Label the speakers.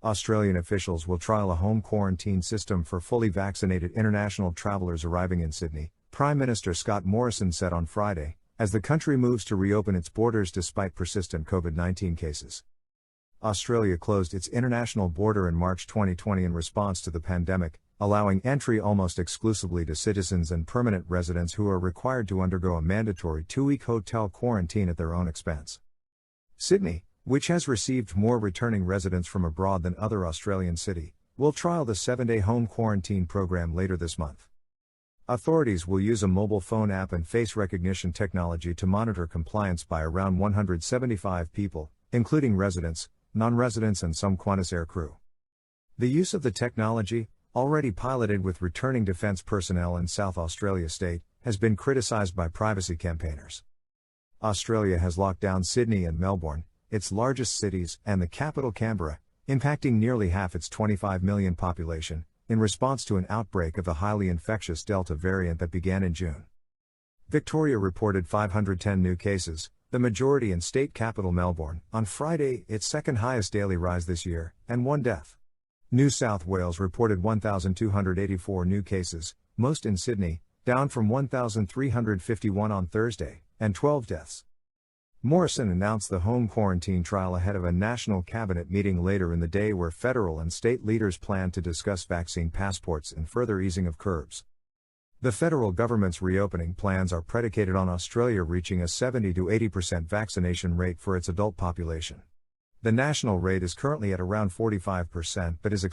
Speaker 1: Australian officials will trial a home quarantine system for fully vaccinated international travellers arriving in Sydney, Prime Minister Scott Morrison said on Friday, as the country moves to reopen its borders despite persistent COVID-19 cases. Australia closed its international border in March 2020 in response to the pandemic, allowing entry almost exclusively to citizens and permanent residents who are required to undergo a mandatory 2-week hotel quarantine at their own expense. Sydney, which has received more returning residents from abroad than other Australian cities, will trial the 7-day home quarantine program later this month. Authorities will use a mobile phone app and face recognition technology to monitor compliance by around 175 people, including residents, non-residents and some Qantas Air crew. The use of the technology, already piloted with returning defence personnel in South Australia State, has been criticised by privacy campaigners. Australia has locked down Sydney and Melbourne, its largest cities, and the capital Canberra, impacting nearly half its 25 million population, in response to an outbreak of the highly infectious Delta variant that began in June. Victoria reported 510 new cases, the majority in state capital Melbourne, on Friday, its second highest daily rise this year, and 1 death. New South Wales reported 1,284 new cases, most in Sydney, down from 1,351 on Thursday, and 12 deaths. Morrison announced the home quarantine trial ahead of a national cabinet meeting later in the day where federal and state leaders plan to discuss vaccine passports and further easing of curbs. The federal government's reopening plans are predicated on Australia reaching a 70 to 80% vaccination rate for its adult population. The national rate is currently at around 45% but is